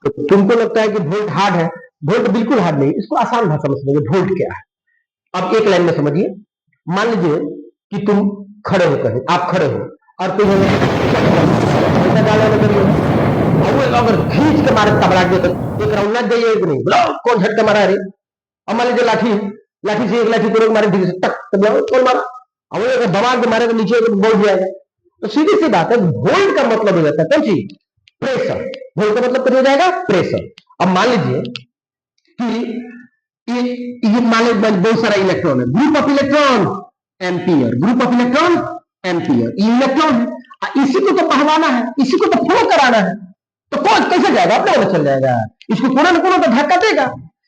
तो तुमको लगता है कि वोल्ट हार्ड है, वोल्ट बिल्कुल हार्ड नहीं, इसको आसान भाषा में समझिए वोल्ट क्या है। अब एक लाइन में समझिए, मान लीजिए कि तुम खड़े हो, कहे आप खड़े हो और कोई हमें पैसा डाला करिए, और वो अगर खींच के मारे तबला दे तो एक राउंड ना जाइए, एक नहीं बोलो कौन झटका मारा रे। अब मान लीजिए लाठी, लाठी से एक लाठी तुरंत मारे ठीक से टक, तो बोलो कौन मारा। अब वो अगर दबा के मारे तो नीचे बोल जाएगा। तो सीधी सी बात है, वोल्ट का मतलब हो जाता है कौन चीज, प्रेशर। वोल्ट का मतलब हो जाएगा प्रेशर। अब मान लीजिए कि ये मान लीजिए बहुत सारा इलेक्ट्रॉन है, group of electron ampere, group of electron ampere, ये इलेक्ट्रॉन है, इसी को तो बहवाना है, इसी को तो फ्लो कराना है, तो कौन कैसे जाएगा, अपने आप चल जाएगा। इसको कोना न कोना तो धक्का देगा,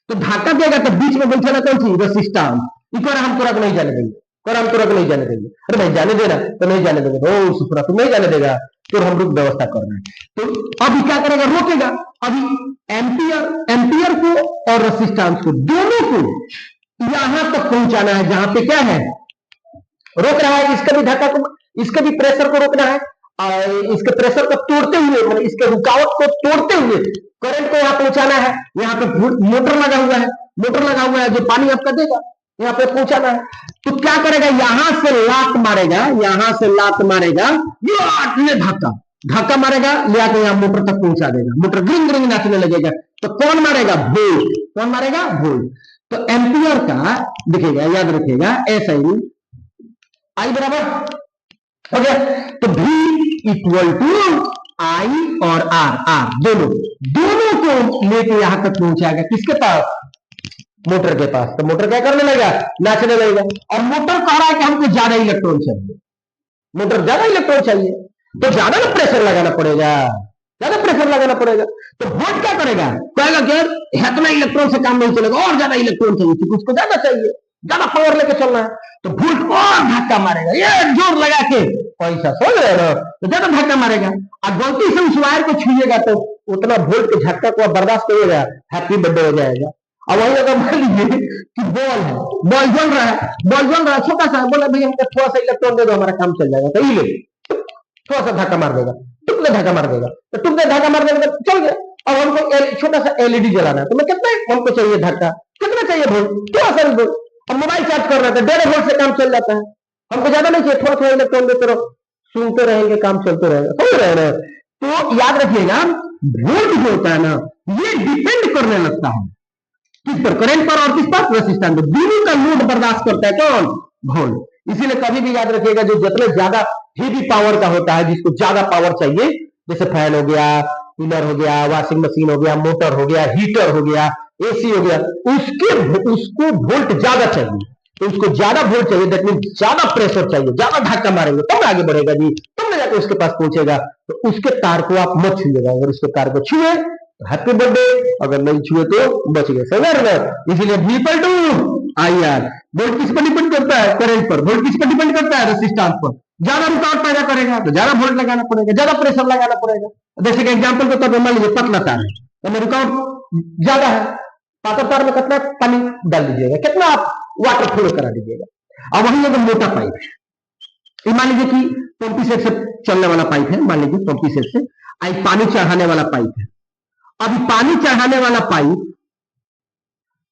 तो धक्का देगा तो बीच में बैठा ना कौन सी रेसिस्टेंस, इको हम तोरा को नहीं जाने देंगे, और हम तोरा को नहीं जाने देंगे, अरे भाई जाने देना तो नहीं जाने देंगे, ओ सुपरा तुम नहीं जाने देगा तो हम रुक व्यवस्था कर रहे हैं। तो अभी क्या करेगा, रोकेगा। अभी एम्पियर, एम्पियर को और रेसिस्टेंस को दोनों को यहां तक पहुंचाना है जहां पे क्या है, रोक रहा है। इसका भी धक्का को, इसके भी प्रेशर को रोकना है, और इसके प्रेशर को तोड़ते हुए, मतलब इसके रुकावट को तोड़ते हुए करंट को यहां पहुंचाना है। यहाँ पे मोटर लगा हुआ है, मोटर लगा हुआ है जो पानी आपका देगा, यहाँ पे पहुंचाना है। तो क्या करेगा, यहां से लात मारेगा, यहां से लात मारेगा, ये धक्का, धक्का मारेगा, ले आके यहाँ मोटर तक पहुंचा देगा, मोटर ग्रिंग ग्रिंग नाचने लगेगा। तो कौन मारेगा, वोल्ट, कौन मारेगा, वोल्ट। तो एम्पियर का दिखेगा, याद रखिएगा, ऐसा ही आई बराबर हो गया। तो V इक्वल टू आई और आर, आर दोनों, दोनों को लेके यहां तक पहुंचाएगा, किसके पास, मोटर के पास। तो मोटर क्या करने लगेगा, नाचने लगेगा। और मोटर कह रहा है कि हमको ज्यादा इलेक्ट्रॉन चाहिए, मोटर ज्यादा इलेक्ट्रॉन चाहिए, तो ज्यादा ना प्रेशर लगाना पड़ेगा, ज्यादा प्रेशर लगाना पड़ेगा। तो वोल्ट क्या करेगा, कहेगा कि इतना इलेक्ट्रॉन से काम नहीं चलेगा, और ज्यादा इलेक्ट्रॉन चाहिए, क्योंकि उसको ज्यादा चाहिए, ज्यादा पावर लेके चलना है। तो वोल्ट और धक्का मारेगा, ये जोर लगा के, पैसा समझ रहे हो, तो ज्यादा धक्का मारेगा। और गलती से उस वायर को छूएगा तो उतना वोल्ट के झटका को बर्दाश्त करेगा, हैप्पी बर्थडे हो जाएगा। अब वही अगर मान लीजिए कि बॉल है, बॉल जल रहा है, बॉल जल रहा है, छोटा सा, बोला भैया हमको थोड़ा सा इलेक्ट्रॉन दे दो, हमारा काम चल जाएगा। तो ये ले थोड़ा सा धक्का मार देगा, टुकड़े धक्का मार देगा, तो टुकड़े धक्का मार देगा तो चल गया। अब हमको छोटा सा एलईडी जलाना है, तो मैं कितना हमको चाहिए धक्का, कितना चाहिए वोल्ट, थोड़ा सा वोल्ट। अब मोबाइल चार्ज कर रहा था, 1.5 वोल्ट से काम चल जाता है, हमको ज्यादा नहीं चाहिए, थोड़ा थोड़ा इलेक्ट्रॉन देते रहो, सुनते रहेंगे, काम चलते रहेगा, समझ रहे हैं। तो याद रखिएगा, वोल्ट जो होता है ना, ये डिपेंड करने लगता है किस पर, करंट पर और किस पर, रेसिस्टेंस पर। दोनों का लोड बर्दाश्त करता है कौन, वोल्ट। इसीलिए कभी भी याद रखिएगा, जो जितने ज्यादा हेवी पावर का होता है, जिसको ज्यादा पावर चाहिए, जैसे फैन हो गया, कूलर हो गया, वॉशिंग मशीन हो गया, मोटर हो गया, हीटर हो गया, एसी हो गया, उसको वोल्ट ज्यादा चाहिए। तो उसको ज्यादा वोल्ट चाहिए, दैट मीन ज्यादा प्रेशर चाहिए, ज्यादा धक्का मारेंगे तब आगे बढ़ेगा जी, तब जाकर उसके पास पहुंचेगा। तो उसके तार को आप मत छुएगा, अगर उसके तार को छुए तो हैप्पी बर्थडे, अगर नहीं छुए तो बच गए, समझ रहे हो। इसीलिए V equal to I R. Volt किस पर डिपेंड करता है, करंट पर। वोल्ट किस पर डिपेंड करता है, रेसिस्टेंस पर। ज्यादा रुकावट पैदा करेगा तो ज्यादा वोल्ट लगाना पड़ेगा, ज्यादा प्रेशर लगाना पड़ेगा। जैसे कि एग्जाम्पल के तौर पर मान लीजिए पतला तार है, तो रुकावट ज्यादा है, पातर तार में कितना पानी डाल दीजिएगा, कितना आप वाटर फ्लो करा दीजिएगा। अब वही अगर मोटा पाइप है, मान लीजिए कि पंपी सेट से चलने वाला पाइप है, मान लीजिए पंपी सेट से आई पानी चढ़ाने वाला पाइप है। अभी पानी चढ़ाने वाला पाइप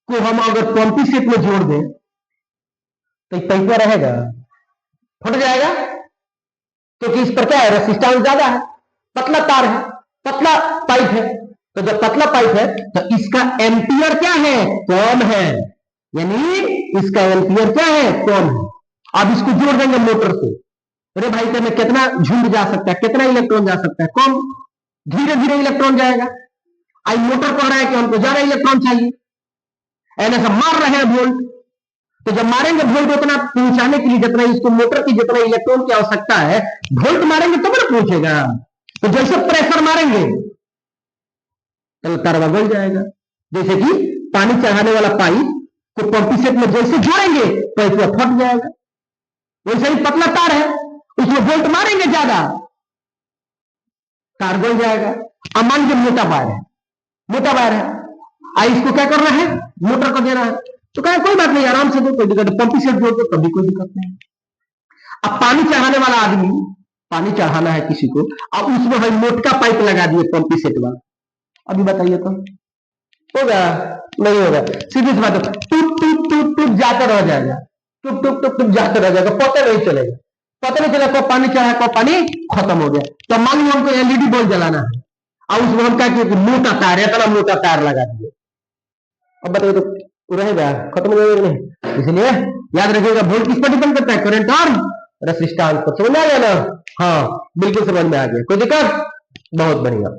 को हम अगर पंपी सेट में जोड़ दें तो पाइप रहेगा, फट जाएगा, क्योंकि इस पर क्या है, रेसिस्टेंस ज्यादा है, पतला तार है, पतला पाइप है। तो जब पतला पाइप है तो इसका एम्पियर क्या है, कम है, यानी इसका एम्पियर क्या है, कम है। अब इसको जोड़ देंगे मोटर से, अरे भाई में कितना झुंड जा सकता है, कितना इलेक्ट्रॉन जा सकता है, कम, धीरे धीरे इलेक्ट्रॉन जाएगा। आई मोटर कह रहा है कि हमको ज्यादा इलेक्ट्रॉन चाहिए, ऐसा मार रहे हैं वोल्ट। तो जब मारेंगे वोल्ट उतना पहुंचाने के लिए, जितना इसको मोटर की जितना इलेक्ट्रॉन की आवश्यकता है, वोल्ट मारेंगे तब ना पहुंचेगा। तो जैसे प्रेशर मारेंगे तो तारवा गल जाएगा। जैसे कि पानी चढ़ाने वाला पाइप को पंपी सेट में जैसे जोड़ेंगे पाइप फट जाएगा, वैसे ही पतला तार है, उसमें वोल्ट मारेंगे ज्यादा, तार गल जाएगा। अब मान लीजिए मोटा वायर है, मोटा वायर है, आई इसको क्या करना है, मोटर को देना है, तो कहे कोई बात नहीं, आराम से दो, कोई दिक्कत, पंपी सेट जोड़ दो तभी कोई दिक्कत नहीं। अब पानी चढ़ाने वाला आदमी, पानी चढ़ाना है किसी को, अब उसमें हम मोटका पाइप लगा दिए पंपी सेट वाला, अभी बताइए तो होगा? नहीं होगा। सीधी सी बात है, टूट टूट टूट टूट जाकर रह जाएगा, टूट टूट टूट टूट जाकर रह जाएगा, पता नहीं चलेगा। पता नहीं चला कब पानी चढ़ा कब पानी खत्म हो गया। तो मान लो हमको एलईडी बल्ब जलाना है और उसमें हम क्या किए, मोटा तार, इतना मोटा तार लगा दिए। अब बताइए तो रहेगा, खत्म हो जाएगा नहीं? इसलिए याद रखिएगा, वोल्ट किस पर डिपेंड करता है? करंट और रेसिस्टेंस पर। समझ में आ गया ना? हाँ बिल्कुल समझ में आ गया। कोई दिक्कत? बहुत बढ़िया।